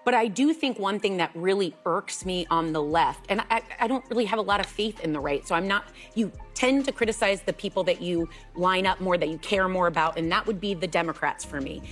But I do think one thing that really irks me on the left, and I don't really have a lot of faith in the right, so you tend to criticize the people that you line up more, that you care more about, and that would be the Democrats for me.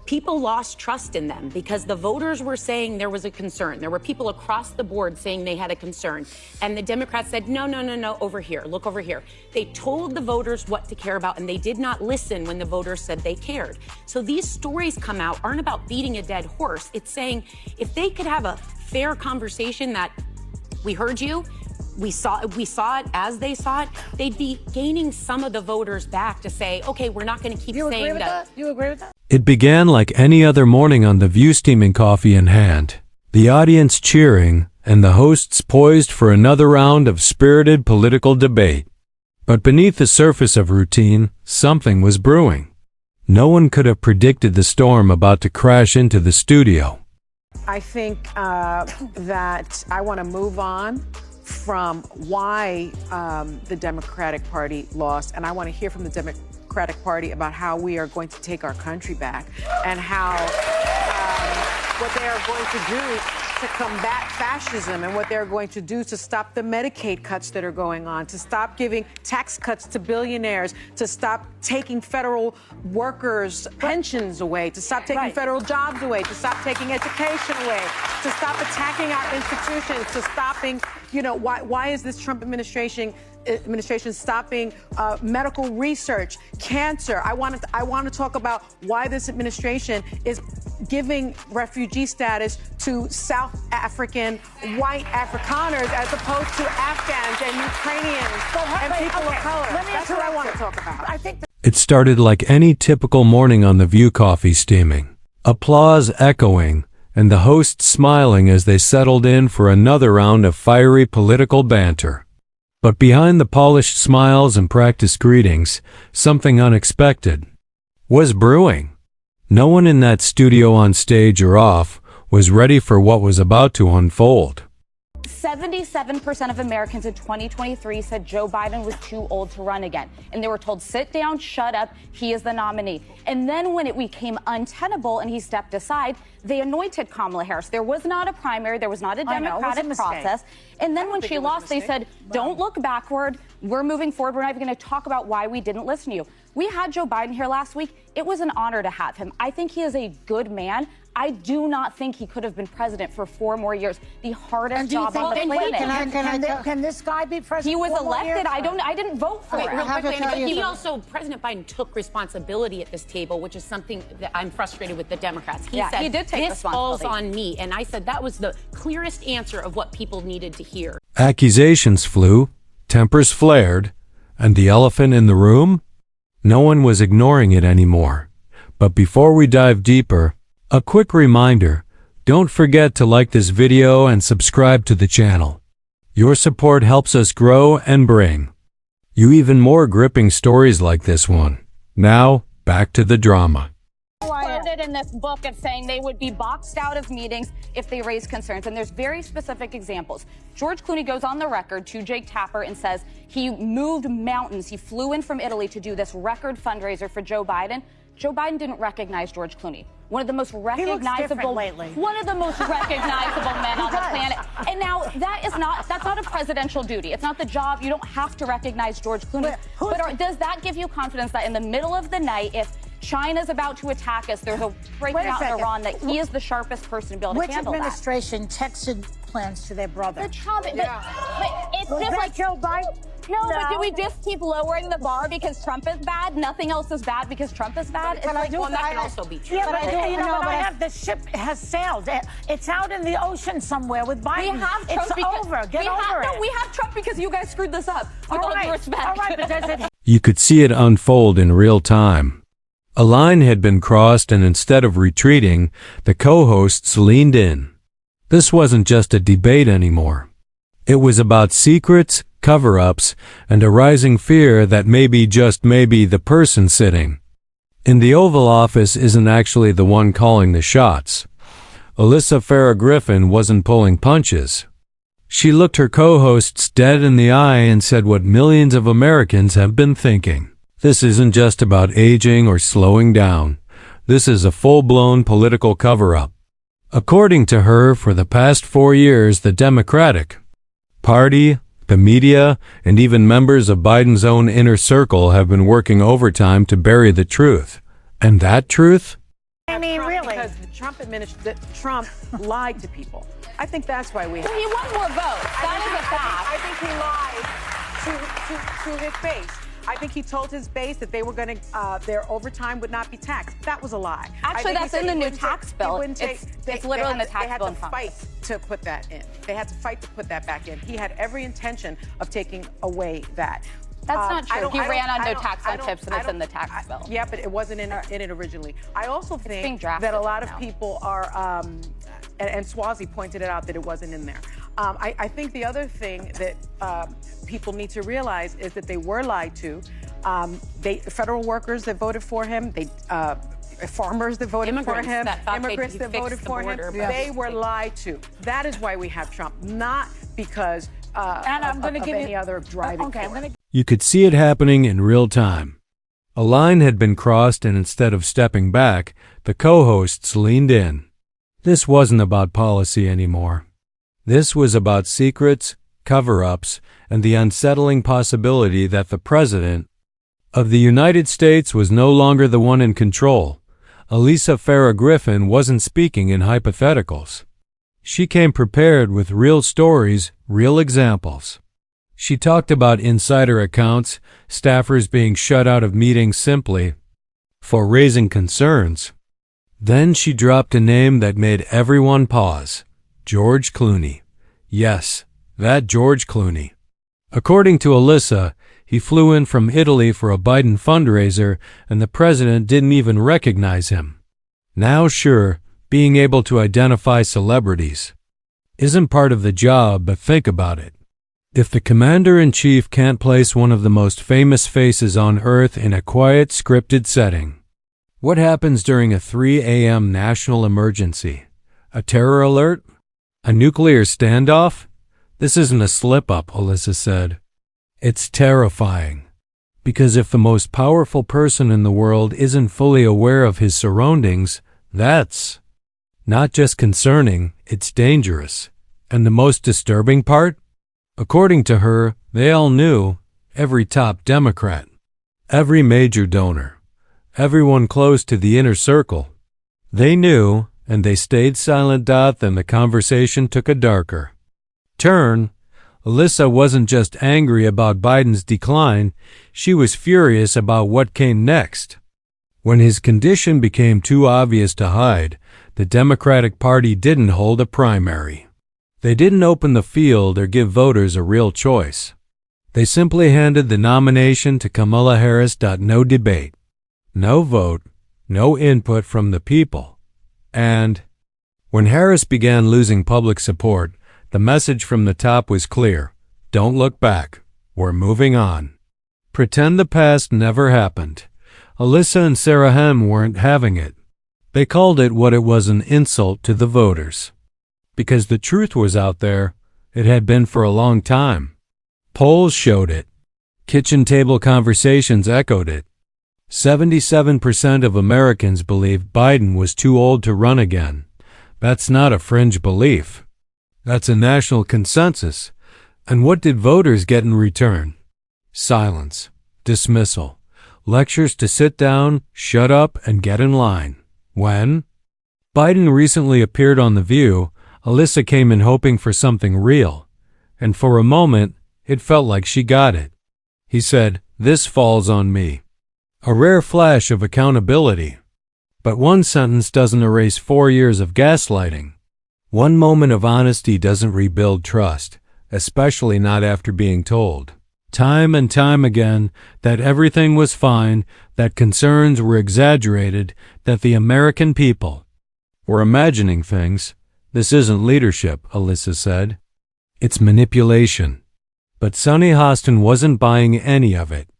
People lost trust in them because the voters were saying there was a concern. There were people across the board saying they had a concern. And the Democrats said, no, over here, look over here. They told the voters what to care about, and they did not listen when the voters said they cared. So these stories come out aren't about beating a dead horse. It's saying if they could have a fair conversation that we heard you, we saw it as they saw it, they'd be gaining some of the voters back to say, okay, we're not going to keep saying that. You agree with that? It began like any other morning on The View, steaming coffee in hand, the audience cheering, and the hosts poised for another round of spirited political debate. But beneath the surface of routine, something was brewing. No one could have predicted the storm about to crash into the studio. I think that I want to move on from why the Democratic Party lost, and I want to hear from the Democratic Party about how we are going to take our country back and how what they are going to do to combat fascism and what they're going to do to stop the Medicaid cuts that are going on, to stop giving tax cuts to billionaires, to stop taking federal workers' pensions away, to stop taking federal jobs away, to stop taking education away, to stop attacking our institutions, to stopping, why is this Trump administration stopping medical research, cancer? I want to talk about why this administration is giving refugee status to South African white Afrikaners as opposed to Afghans and Ukrainians and people of color. That's what I want to talk about. I think It started like any typical morning on The View, coffee steaming, applause echoing, and the hosts smiling as they settled in for another round of fiery political banter. But behind the polished smiles and practiced greetings, something unexpected was brewing. No one in that studio, on stage or off, was ready for what was about to unfold. 77% of Americans in 2023 said Joe Biden was too old to run again. And they were told, sit down, shut up, he is the nominee. And then when it became untenable and he stepped aside, they anointed Kamala Harris. There was not a primary, there was not a Democratic process. And then when she lost, they said, don't look backward, we're moving forward, we're not even going to talk about why we didn't listen to you. We had Joe Biden here last week. It was an honor to have him. I think he is a good man. I do not think he could have been president for 4 more years. The hardest job on the planet. Can this guy be president? He was elected. I didn't vote for it. Real quickly, but he also, President Biden took responsibility at this table, which is something that I'm frustrated with the Democrats. He said, he did take this falls on me. And I said that was the clearest answer of what people needed to hear. Accusations flew, tempers flared, and the elephant in the room? No one was ignoring it anymore. But before we dive deeper, a quick reminder, don't forget to like this video and subscribe to the channel. Your support helps us grow and bring you even more gripping stories like this one. Now, back to the drama. Quoted in this book of saying they would be boxed out of meetings if they raise concerns. And there's very specific examples. George Clooney goes on the record to Jake Tapper and says he moved mountains. He flew in from Italy to do this record fundraiser for Joe Biden. Joe Biden didn't recognize George Clooney. One of the most recognizable, one of the most recognizable men on the planet. And now that's not a presidential duty. It's not the job. You don't have to recognize George Clooney. But does that give you confidence that in the middle of the night, if China's about to attack us, there's a breaking out in Iran, that he is the sharpest person to be able to handle that? Which administration texted plans to their brother? The Trump, but it's just like Joe Biden. No, but do we just keep lowering the bar because Trump is bad? Nothing else is bad because Trump is bad? But that can also be true. Yeah, but the ship has sailed. It's out in the ocean somewhere with Biden. We have Trump Get over it. No, we have Trump because you guys screwed this up. With all due respect. All right, but does it? You could see it unfold in real time. A line had been crossed, and instead of retreating, the co-hosts leaned in. This wasn't just a debate anymore. It was about secrets, cover-ups, and a rising fear that maybe, just maybe, the person sitting in the Oval Office isn't actually the one calling the shots. Alyssa Farah Griffin wasn't pulling punches. She looked her co-hosts dead in the eye and said what millions of Americans have been thinking. This isn't just about aging or slowing down. This is a full-blown political cover-up. According to her, for the past 4 years, the Democratic Party, the media, and even members of Biden's own inner circle have been working overtime to bury the truth. And that truth? I mean, really. Because the Trump administration, Trump lied to people. I think that's why we have. He won more votes. That is a fact. I think he lied to his base. I think he told his base that they were going to, their overtime would not be taxed. That was a lie. Actually, that's in the new tax bill. It's literally in the tax bill in Congress. They had to fight to put that in. They had to fight to put that back in. He had every intention of taking away that. That's not true. He ran on no tax on tips, and it's in the tax bill. Yeah, but it wasn't in it originally. I also think that a lot of people are, and Swazi pointed it out that it wasn't in there. I think the other thing that people need to realize is that they were lied to. Federal workers that voted for him, farmers that voted for him, immigrants that voted for him, they were lied to. That is why we have Trump, not because and I'm going to give any other driving force. You could see it happening in real time. A line had been crossed, and instead of stepping back, the co-hosts leaned in. This wasn't about policy anymore. This was about secrets, cover-ups, and the unsettling possibility that the President of the United States was no longer the one in control. Elisa Farah Griffin wasn't speaking in hypotheticals. She came prepared with real stories, real examples. She talked about insider accounts, staffers being shut out of meetings simply for raising concerns. Then she dropped a name that made everyone pause: George Clooney. Yes, that George Clooney. According to Alyssa, he flew in from Italy for a Biden fundraiser, and the president didn't even recognize him. Now, sure, being able to identify celebrities isn't part of the job, but think about it. If the commander-in-chief can't place one of the most famous faces on Earth in a quiet, scripted setting, what happens during a 3 a.m. national emergency? A terror alert? A nuclear standoff? This isn't a slip-up, Alyssa said. It's terrifying. Because if the most powerful person in the world isn't fully aware of his surroundings, that's not just concerning, it's dangerous. And the most disturbing part? According to her, they all knew, every top Democrat, every major donor, everyone close to the inner circle. They knew, and they stayed silent. Then the conversation took a darker turn. Alyssa wasn't just angry about Biden's decline, she was furious about what came next. When his condition became too obvious to hide, the Democratic Party didn't hold a primary. They didn't open the field or give voters a real choice. They simply handed the nomination to Kamala Harris. No debate, no vote, no input from the people. And when Harris began losing public support, the message from the top was clear: don't look back, we're moving on. Pretend the past never happened. Alyssa and Sarah Hem weren't having it. They called it what it was: an insult to the voters. Because the truth was out there, it had been for a long time. Polls showed it. Kitchen table conversations echoed it. 77% of Americans believed Biden was too old to run again. That's not a fringe belief. That's a national consensus. And what did voters get in return? Silence, dismissal, lectures to sit down, shut up, and get in line. When Biden recently appeared on The View, Alyssa came in hoping for something real, and for a moment, it felt like she got it. He said, "This falls on me." A rare flash of accountability. But one sentence doesn't erase 4 years of gaslighting. One moment of honesty doesn't rebuild trust, especially not after being told, time and time again, that everything was fine, that concerns were exaggerated, that the American people were imagining things. This isn't leadership, Alyssa said. It's manipulation. But Sunny Hostin wasn't buying any of it.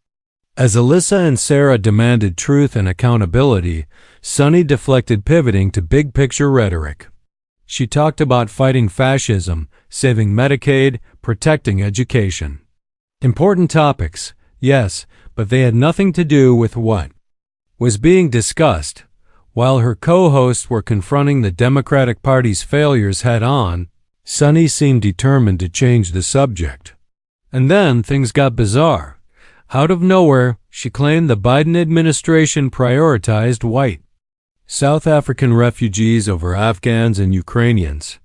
As Alyssa and Sarah demanded truth and accountability, Sunny deflected, pivoting to big-picture rhetoric. She talked about fighting fascism, saving Medicaid, protecting education. Important topics, yes, but they had nothing to do with what was being discussed. While her co-hosts were confronting the Democratic Party's failures head-on, Sunny seemed determined to change the subject. And then things got bizarre. Out of nowhere, she claimed the Biden administration prioritized white South African refugees over Afghans and Ukrainians.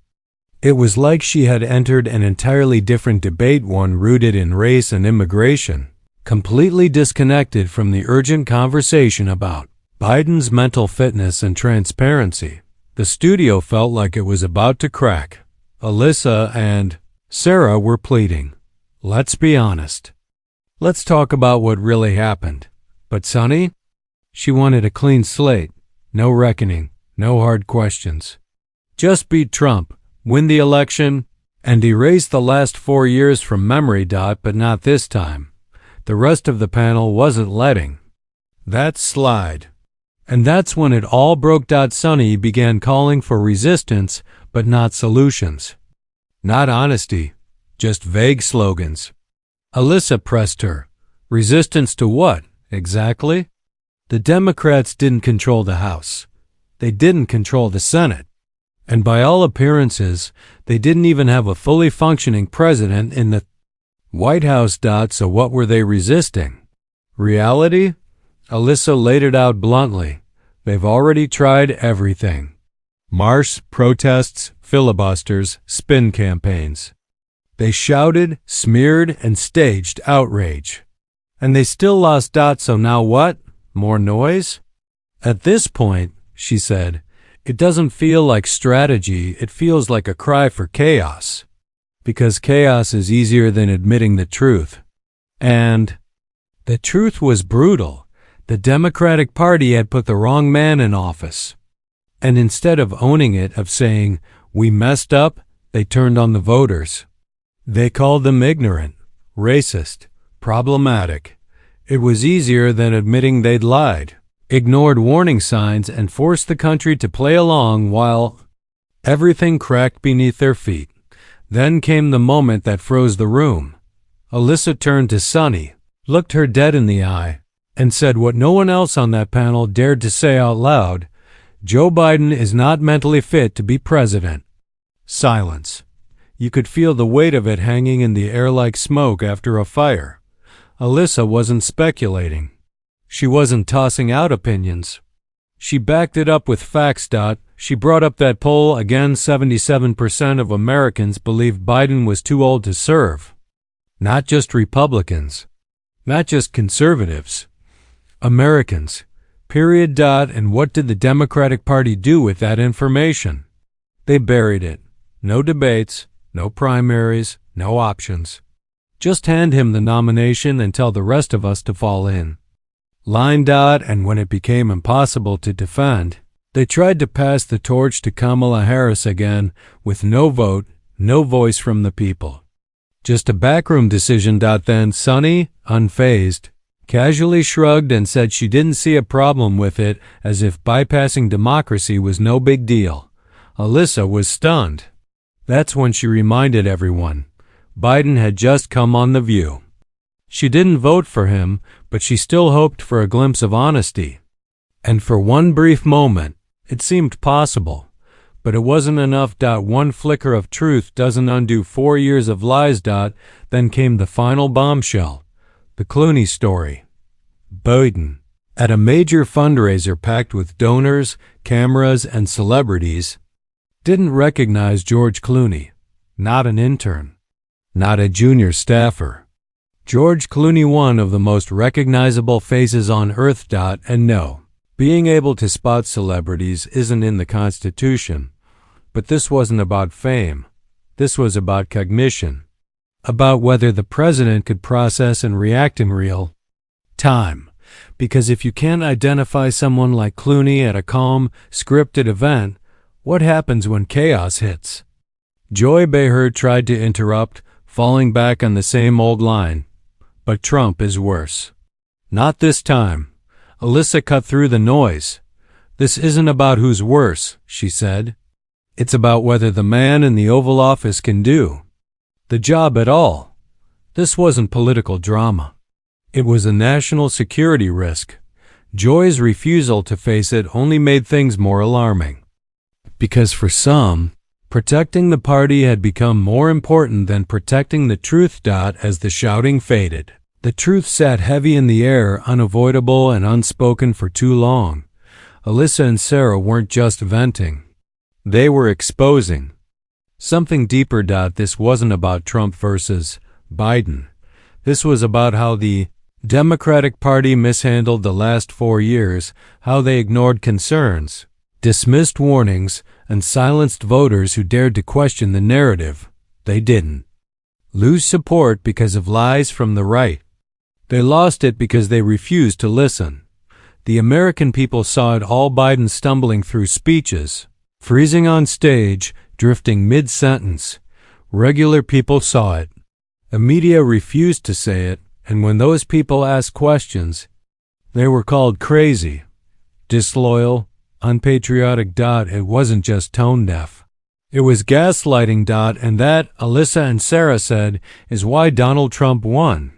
It was like she had entered an entirely different debate, one rooted in race and immigration, completely disconnected from the urgent conversation about Biden's mental fitness and transparency. The studio felt like it was about to crack. Alyssa and Sarah were pleading, "Let's be honest. Let's talk about what really happened." But Sunny? She wanted a clean slate. No reckoning, no hard questions. Just beat Trump, win the election, and erase the last 4 years from memory. But not this time. The rest of the panel wasn't letting that slide. And that's when it all broke. Sunny began calling for resistance, but not solutions. Not honesty, just vague slogans. Alyssa pressed her. Resistance to what, exactly? The Democrats didn't control the House. They didn't control the Senate. And by all appearances, they didn't even have a fully functioning president in the White House. So what were they resisting? Reality? Alyssa laid it out bluntly. They've already tried everything. Marches, protests, filibusters, spin campaigns. They shouted, smeared, and staged outrage. And they still lost. So now what? More noise? At this point, she said, it doesn't feel like strategy, it feels like a cry for chaos. Because chaos is easier than admitting the truth. And the truth was brutal. The Democratic Party had put the wrong man in office. And instead of owning it, of saying, we messed up, they turned on the voters. They called them ignorant, racist, problematic. It was easier than admitting they'd lied, ignored warning signs, and forced the country to play along while everything cracked beneath their feet. Then came the moment that froze the room. Alyssa turned to Sunny, looked her dead in the eye, and said what no one else on that panel dared to say out loud: Joe Biden is not mentally fit to be president. Silence. You could feel the weight of it hanging in the air like smoke after a fire. Alyssa wasn't speculating. She wasn't tossing out opinions. She backed it up with facts. She brought up that poll again. 77% of Americans believed Biden was too old to serve. Not just Republicans. Not just conservatives. Americans. Period. And what did the Democratic Party do with that information? They buried it. No debates, no primaries, no options. Just hand him the nomination and tell the rest of us to fall in line. And when it became impossible to defend, they tried to pass the torch to Kamala Harris again, with no vote, no voice from the people. Just a backroom decision. Then Sunny, unfazed, casually shrugged and said she didn't see a problem with it, as if bypassing democracy was no big deal. Alyssa was stunned. That's when she reminded everyone. Biden had just come on The View. She didn't vote for him, but she still hoped for a glimpse of honesty. And for one brief moment, it seemed possible. But it wasn't enough. One flicker of truth doesn't undo 4 years of lies. Then came the final bombshell. The Clooney story. Biden, at a major fundraiser packed with donors, cameras, and celebrities, didn't recognize George Clooney. Not an intern. Not a junior staffer. George Clooney, one of the most recognizable faces on earth. And no, being able to spot celebrities isn't in the Constitution. But this wasn't about fame. This was about cognition. About whether the president could process and react in real time. Because if you can't identify someone like Clooney at a calm, scripted event, what happens when chaos hits? Joy Behar tried to interrupt, falling back on the same old line. But Trump is worse. Not this time. Alyssa cut through the noise. This isn't about who's worse, she said. It's about whether the man in the Oval Office can do the job at all. This wasn't political drama. It was a national security risk. Joy's refusal to face it only made things more alarming. Because for some, protecting the party had become more important than protecting the truth. As the shouting faded, the truth sat heavy in the air, unavoidable and unspoken for too long. Alyssa and Sarah weren't just venting. They were exposing something deeper. This wasn't about Trump versus Biden. This was about how the Democratic Party mishandled the last 4 years, how they ignored concerns, dismissed warnings, and silenced voters who dared to question the narrative. They didn't lose support because of lies from the right. They lost it because they refused to listen. The American people saw it all: Biden stumbling through speeches, freezing on stage, drifting mid-sentence. Regular people saw it. The media refused to say it, and when those people asked questions, they were called crazy, disloyal, unpatriotic. It wasn't just tone deaf. It was gaslighting. And that, Alyssa and Sarah said, is why Donald Trump won.